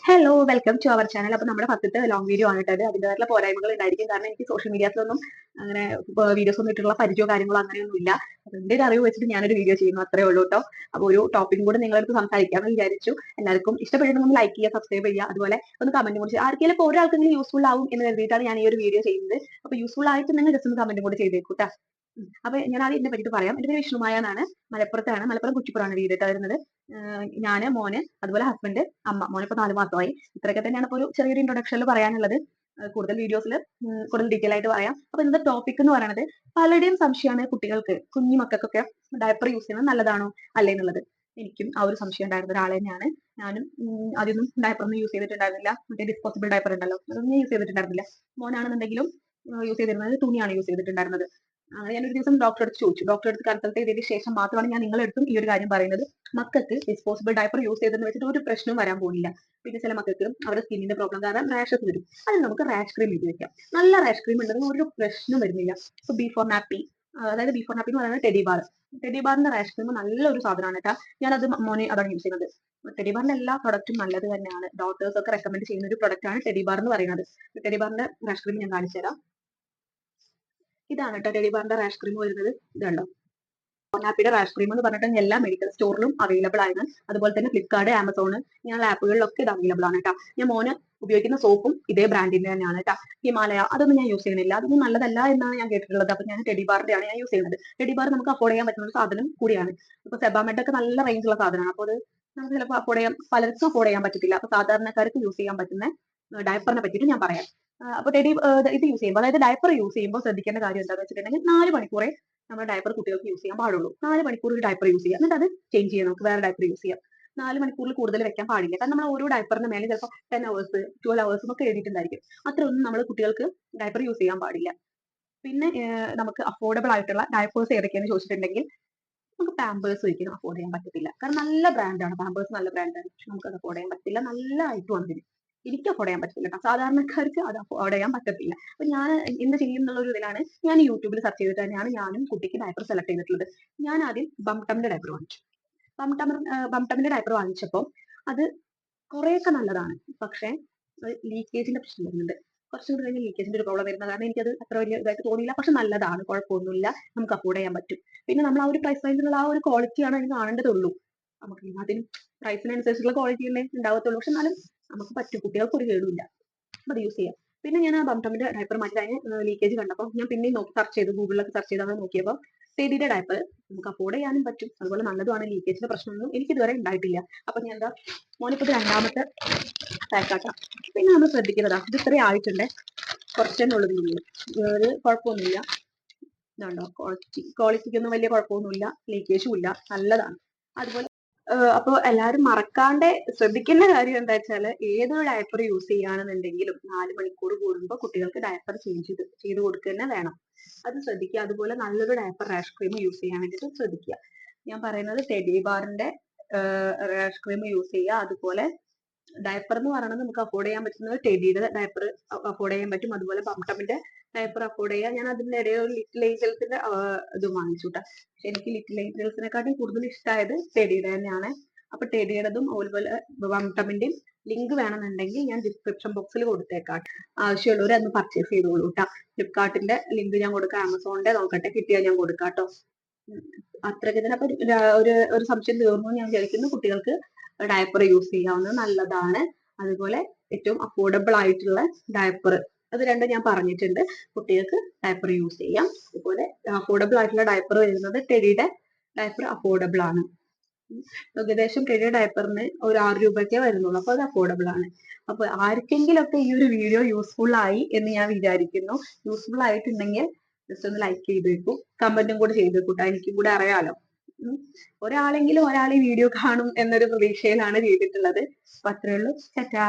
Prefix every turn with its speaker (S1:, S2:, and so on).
S1: Hello welcome to our channel. അപ്പൊ നമ്മുടെ ഫസ്റ്റത്തെ ലോങ് വീഡിയോ ആണ് കേട്ടത്. അതിൻ്റെതായിട്ടുള്ള പോരായ്മകൾ ഉണ്ടായിരിക്കും. കാരണം എനിക്ക് സോഷ്യൽ മീഡിയാസിലൊന്നും അങ്ങനെ വീഡിയോസ് ഒന്നും ഇട്ടിട്ടുള്ള പരിചയമോ കാര്യങ്ങളോ അങ്ങനെയൊന്നും ഇല്ല. അപ്പൊ എന്റെ ഒരു അറിവ് വെച്ചിട്ട് ഞാനൊരു വീഡിയോ ചെയ്യുന്നു, അത്രേ ഉള്ളൂ കേട്ടോ. അപ്പൊ ഒരു ടോപ്പിക്കും കൂടെ നിങ്ങളടുത്ത് സംസാരിക്കാമെന്ന് വിചാരിച്ചു. എല്ലാവർക്കും ഇഷ്ടപ്പെടുന്ന ലൈക്ക് ചെയ്യുക, സബ്സ്ക്രൈബ് ചെയ്യുക, അതുപോലെ ഒന്ന് കമന്റ് കൂടി ചെയ്യുക. ആർക്കെങ്കിലും ഒരാൾക്കെങ്കിലും യൂസ്ഫുൾ ആവും എന്ന് കരുതിയിട്ടാണ് ഞാൻ ഈ ഒരു വീഡിയോ ചെയ്യുന്നത്. അപ്പൊ യൂസ്ഫുൾ ആയിട്ടുണ്ടെങ്കിൽ ജസ്റ്റ് ഒന്ന് കമന്റ് കൂടി ചെയ്തേക്കൂട്ടാ. അപ്പൊ ഞാൻ ആദ്യം എന്നെ പറ്റിയിട്ട് പറയാം. എന്റെ പേര് വിഷ്ണുമായ എന്നാണ്. മലപ്പുറത്താണ്. മലപ്പുറം കുറ്റിപ്പുറമാണ് വീട് വരുന്നത്. ഞാന്, മോന്, അതുപോലെ ഹസ്ബൻഡ്, അമ്മ. മോനിപ്പോ 4 മാസമായി. ഇത്രയൊക്കെ തന്നെയാണ് ഇപ്പൊ ഒരു ചെറിയൊരു ഇൻട്രൊഡക്ഷനിൽ പറയാനുള്ളത്. കൂടുതൽ വീഡിയോസിൽ കൂടുതൽ ഡീറ്റെയിൽ ആയിട്ട് പറയാം. അപ്പൊ ഇന്നത്തെ ടോപ്പിക് എന്ന് പറയുന്നത് പലരുടെയും സംശയമാണ് കുട്ടികൾക്ക്, കുഞ്ഞു മക്കൾക്കൊക്കെ ഡയപ്പർ യൂസ് ചെയ്യുന്നത് നല്ലതാണോ അല്ലേ എന്നുള്ളത്. എനിക്കും ആ ഒരു സംശയം ഉണ്ടായിരുന്ന ഒരാൾ തന്നെയാണ്. ഞാനും ആദ്യമൊന്നും ഡയപ്പർ ഒന്നും യൂസ് ചെയ്തിട്ടുണ്ടായിരുന്നില്ല. മറ്റേ ഡിസ്പോസിബിൾ ഡയപ്പർ ഉണ്ടല്ലോ, അതൊന്നും യൂസ് ചെയ്തിട്ടുണ്ടായിരുന്നില്ല. മോനാണെന്നുണ്ടെങ്കിലും യൂസ് ചെയ്തിരുന്നത് തുണിയാണ് യൂസ് ചെയ്തിട്ടുണ്ടായിരുന്നത്. അങ്ങനെ ഞാനൊരു ദിവസം ഡോക്ടറെ അടുത്ത് ചോദിച്ചു. ഡോക്ടറെ അടുത്ത് കൺസൾട്ട് ചെയ്തതിന് ശേഷം മാത്രമാണ് ഞാൻ നിങ്ങളെടുത്തും ഈ ഒരു കാര്യം പറയുന്നത്. മക്കൾക്ക് ഡിസ്പോസിബിൾ ഡയപ്പർ യൂസ് ചെയ്തെന്ന് വെച്ചിട്ട് ഒരു പ്രശ്നവും വരാൻ പോകുന്നില്ല. പിന്നെ ചില മക്കൾക്ക് അവരുടെ സ്കിന്നിന്റെ പ്രോബ്ലം കാരണം റാഷസ് വരും. അതിന് നമുക്ക് റാഷ് ക്രീം യൂസ് ചെയ്യാം. നല്ല റാഷ് ക്രീം ഉണ്ടെങ്കിൽ ഒരു പ്രശ്നം വരുന്നില്ല. ഇപ്പൊ ബിഫോർ നാപ്പി, അതായത് ബിഫോർ നാപ്പി എന്ന് പറയുന്നത് ടെഡി ബാർ. ടെഡി ബാറിന്റെ റാഷ് ക്രീം നല്ലൊരു സാധനമാണ് കേട്ടോ. ഞാനത് മോനെ അതാണ് യൂസ് ചെയ്യുന്നത്. ടെഡി ബാറിന്റെ എല്ലാ പ്രൊഡക്റ്റും നല്ലത് തന്നെയാണ്. ഡോക്ടേഴ്സ് ഒക്കെ റെക്കമെൻഡ് ചെയ്യുന്ന ഒരു പ്രൊഡക്റ്റ് ആണ് ടെഡി ബാർ എന്ന് പറയുന്നത്. ടെഡി ബാറിന്റെ റാഷ് ക്രീം ഞാൻ കാണിച്ചു തരാം. ഇതാണ് കേട്ടോ ടെഡി ബാറിന്റെ റാഷ് ക്രീം വരുന്നത്. ഇതുണ്ടോ, ഹാപ്പിയുടെ റാഷ് ക്രീം എന്ന് പറഞ്ഞിട്ട് എല്ലാ മെഡിക്കൽ സ്റ്റോറിലും അവൈലബിൾ ആണ്. അതുപോലെ തന്നെ ഫ്ലിപ്കാർട്ട്, ആമസോൺ, ഇങ്ങനെയുള്ള ആപ്പുകളിലൊക്കെ ഇത് അവൈലബിൾ ആണ് കേട്ടോ. ഞാൻ മോന് ഉപയോഗിക്കുന്ന സോപ്പും ഇതേ ബ്രാൻഡിന്റെ തന്നെയാണ് കേട്ടോ. ഹിമാലയ അതൊന്നും ഞാൻ യൂസ് ചെയ്യുന്നില്ല, അതൊന്നും നല്ലതല്ല എന്നാണ് ഞാൻ കേട്ടിട്ടുള്ളത്. അപ്പൊ ഞാൻ ടെഡി ബാറിന്റെ ആണ് ഞാൻ യൂസ് ചെയ്യുന്നത്. ടെഡി ബാർ നമുക്ക് അഫോർഡ് ചെയ്യാൻ പറ്റുന്ന ഒരു സാധനം കൂടിയാണ്. ഇപ്പൊ സെബാമെഡ് ഒക്കെ നല്ല റേഞ്ചുള്ള സാധനമാണ്. അപ്പോൾ അത് നമുക്ക് ചിലപ്പോൾ അഫോർഡ് ചെയ്യാൻ, പലർക്കും അഫോർഡ് ചെയ്യാൻ പറ്റത്തില്ല. അപ്പൊ സാധാരണക്കാർക്ക് യൂസ് ചെയ്യാൻ പറ്റുന്ന ഡയപ്പറിനെ പറ്റിയിട്ട് ഞാൻ പറയാം. അപ്പൊ ടെഡി ഇത് യൂസ് ചെയ്യുമ്പോൾ, അതായത് ഡയപ്പർ യൂസ് ചെയ്യുമ്പോൾ ശ്രദ്ധിക്കേണ്ട കാര്യം എന്താണെന്ന് വെച്ചിട്ടുണ്ടെങ്കിൽ 4 മണിക്കൂറേ നമ്മുടെ ഡയപ്പർ കുട്ടികൾക്ക് യൂസ് ചെയ്യാൻ പാടുള്ളൂ. 4 മണിക്കൂർ ഒരു ഡയപ്പർ യൂസ് ചെയ്യാം, എന്നിട്ട് അത് ചേഞ്ച് ചെയ്യാം. നമുക്ക് വേറെ ഡയപ്പർ യൂസ് ചെയ്യാം. 4 മണിക്കൂറിൽ കൂടുതൽ വെക്കാൻ പാടില്ല. കാരണം നമ്മൾ ഓരോ ഡയപ്പറിന്റെ മേലെ ചിലപ്പോൾ 10 അവേഴ്സ് 12 അവേഴ്സും ഒക്കെ എഴുതിയിട്ടുണ്ടായിരിക്കും. അത്രയൊന്നും നമ്മൾ കുട്ടികൾക്ക് ഡയപ്പർ യൂസ് ചെയ്യാൻ പാടില്ല. പിന്നെ നമുക്ക് അഫോർഡബിൾ ആയിട്ടുള്ള ഡയപ്പേഴ്സ് ഏതൊക്കെയാണെന്ന് ചോദിച്ചിട്ടുണ്ടെങ്കിൽ നമുക്ക് പാമ്പേഴ്സ് ഒരിക്കലും അഫോർഡ് ചെയ്യാൻ പറ്റത്തില്ല. കാരണം നല്ല ബ്രാൻഡാണ് പാമ്പേഴ്സ്, നല്ല ബ്രാൻഡാണ്. പക്ഷെ നമുക്ക് അത് അഫോർഡ് ചെയ്യാൻ പറ്റില്ല. നല്ല ഐറ്റമാണ് ഇതിന്. എനിക്ക് അഫോർഡ് ചെയ്യാൻ പറ്റില്ല കേട്ടോ. സാധാരണക്കാർക്ക് അത് അഫോർഡ് ചെയ്യാൻ പറ്റത്തില്ല. അപ്പൊ ഞാൻ എന്ത് ചെയ്യും എന്നുള്ള ഒരു ഇതിലാണ് ഞാൻ യൂട്യൂബിൽ സെർച്ച് ചെയ്തിട്ട് തന്നെയാണ് ഞാനും കുട്ടിക്ക് ഡയപ്പർ സെലക്ട് ചെയ്തിട്ടുള്ളത്. ഞാൻ ആദ്യം ബംടമിന്റെ ഡയപ്പർ വാങ്ങിച്ചു. ബംടമിന്റെ ഡയപ്പർ വാങ്ങിച്ചപ്പോൾ അത് കുറെയൊക്കെ നല്ലതാണ്. പക്ഷെ ലീക്കേജിന്റെ പ്രശ്നം വരുന്നുണ്ട്. കുറച്ചും കൂടി കഴിഞ്ഞ് ലീക്കേജിന്റെ ഒരു പ്രോബ്ലം വരുന്ന കാരണം എനിക്കത് അത്ര വലിയ ഇതായിട്ട് തോന്നിയില്ല. പക്ഷെ നല്ലതാണ്, കുഴപ്പമൊന്നുമില്ല, നമുക്ക് അഫോർഡ് ചെയ്യാൻ പറ്റും. പിന്നെ നമ്മൾ ആ ഒരു പ്രൈസ് റേഞ്ചിലുള്ള ആ ഒരു ക്വാളിറ്റിയാണ് അതിന് കാണേണ്ടതുള്ളൂ. നമുക്ക് അതിന് പ്രൈസിനനുസരിച്ചുള്ള ക്വാളിറ്റി അല്ലേ ഉണ്ടാവത്തുള്ളൂ. പക്ഷെ എന്നാലും നമുക്ക് പറ്റും, കുട്ടികൾക്ക് ഒരു കേടുമില്ല, അത് യൂസ് ചെയ്യാം. പിന്നെ ഞാൻ ആ ബംടമിന്റെ ഡയപ്പർ മാറ്റി അതിന് ലീക്കേജ് കണ്ടപ്പോൾ ഞാൻ പിന്നെയും നോക്കി സെർച്ച് ചെയ്തു, ഗൂഗിളിലൊക്കെ സെർച്ച് ചെയ്ത് അങ്ങനെ നോക്കിയപ്പോൾ ടെഡിയുടെ ഡയപ്പർ നമുക്ക് അഫോർഡ് ചെയ്യാനും പറ്റും, അതുപോലെ നല്ലതുമാണ്. ലീക്കേജിന്റെ പ്രശ്നമൊന്നും എനിക്ക് ഇതുവരെ ഉണ്ടായിട്ടില്ല. അപ്പൊ ഞാൻ എന്താ, മോനിപ്പോ ഇത് രണ്ടാമത്തെ പാക്കാക്കാം. പിന്നെ നമ്മൾ ശ്രദ്ധിക്കുന്നതാ, ഇത് ഇത്രയും ആയിട്ടുണ്ട്, കുറച്ചെന്നെ ഉള്ളത് ഉള്ളൂ, ഒരു കുഴപ്പമൊന്നുമില്ല. ഇതുണ്ടോ, ക്വാളിറ്റിക്കൊന്നും വലിയ കുഴപ്പമൊന്നുമില്ല, ലീക്കേജും ഇല്ല, നല്ലതാണ്. അതുപോലെ അപ്പൊ എല്ലാവരും മറക്കാണ്ട് ശ്രദ്ധിക്കേണ്ട കാര്യം എന്താ വെച്ചാല്, ഏതൊരു ഡയപ്പർ യൂസ് ചെയ്യുകയാണെന്നുണ്ടെങ്കിലും 4 മണിക്കൂർ കൂടുമ്പോൾ കുട്ടികൾക്ക് ഡയപ്പർ ചേഞ്ച് ചെയ്ത് കൊടുക്കുക തന്നെ വേണം. അത് ശ്രദ്ധിക്കുക. അതുപോലെ നല്ലൊരു ഡയപ്പർ റാഷ് ക്രീം യൂസ് ചെയ്യാൻ വേണ്ടിയിട്ട് ശ്രദ്ധിക്കുക. ഞാൻ പറയുന്നത് ടെഡി ബാറിന്റെ റാഷ് ക്രീം യൂസ് ചെയ്യുക. അതുപോലെ ഡയപ്പർ എന്ന് പറയുന്നത് നമുക്ക് അഫോർഡ് ചെയ്യാൻ പറ്റുന്നത് ടെഡിയുടെ ഡയപ്പർ അഫോർഡ് ചെയ്യാൻ പറ്റും. അതുപോലെ ബംടമിന്റെ ഡയപ്പർ അഫോർഡ് ചെയ്യാം. ഞാൻ അതിന്റെ ഇടയിൽ ഒരു ലിറ്റിൽ ഏഞ്ചൽസിന്റെ ഇത് വാങ്ങിച്ചു കേട്ടോ. പക്ഷെ എനിക്ക് ലിറ്റിൽ ഏഞ്ചൽസിനെക്കാട്ടും കൂടുതൽ ഇഷ്ടമായത് ടെഡിയുടെ തന്നെയാണ്. അപ്പൊ ടെഡിയുടെതും അതുപോലെ ബംടമിന്റെയും ലിങ്ക് വേണമെന്നുണ്ടെങ്കിൽ ഞാൻ ഡിസ്ക്രിപ്ഷൻ ബോക്സിൽ കൊടുത്തേക്കാം. ആവശ്യമുള്ളവർ അന്ന് പർച്ചേസ് ചെയ്തോളൂ കേട്ടോ. ഫ്ലിപ്കാർട്ടിന്റെ ലിങ്ക് ഞാൻ കൊടുക്കാം, ആമസോണിന്റെ നോക്കട്ടെ, കിട്ടിയാൽ ഞാൻ കൊടുക്കാം കേട്ടോ. അത്രയ്ക്ക് തന്നെ. അപ്പൊ ഒരു സംശയം തീർന്നു ഞാൻ വിചാരിക്കുന്നു. കുട്ടികൾക്ക് ഡയപ്പർ യൂസ് ചെയ്യാവുന്നത് നല്ലതാണ്. അതുപോലെ ഏറ്റവും അഫോർഡബിൾ ആയിട്ടുള്ള ഡയപ്പർ, അത് രണ്ടും ഞാൻ പറഞ്ഞിട്ടുണ്ട്. കുട്ടികൾക്ക് ഡയപ്പർ യൂസ് ചെയ്യാം. അതുപോലെ അഫോർഡബിൾ ആയിട്ടുള്ള ഡയപ്പർ വരുന്നത് ടെഡിയുടെ ഡയപ്പർ അഫോർഡബിൾ ആണ്. ഏകദേശം ടെഡിയുടെ ഡയപ്പറിന് ഒരു 6 രൂപയ്ക്കേ വരുന്നുള്ളൂ. അപ്പൊ അത് അഫോർഡബിൾ ആണ്. അപ്പൊ ആർക്കെങ്കിലും ഒക്കെ ഈ ഒരു വീഡിയോ യൂസ്ഫുൾ ആയി എന്ന് ഞാൻ വിചാരിക്കുന്നു. യൂസ്ഫുൾ ആയിട്ടുണ്ടെങ്കിൽ ജസ്റ്റ് ഒന്ന് ലൈക്ക് ചെയ്തേക്കൂ, കമന്റും കൂടെ ചെയ്തേക്കൂട്ടാ, എനിക്കും കൂടെ അറിയാലോ. ഒരാളെങ്കിലും ഒരാൾ ഈ വീഡിയോ കാണും എന്നൊരു പ്രതീക്ഷയിലാണ് ചെയ്തിട്ടുള്ളത്. അപ്പൊ അത്രേ ഉള്ളൂ. ടാറ്റാ.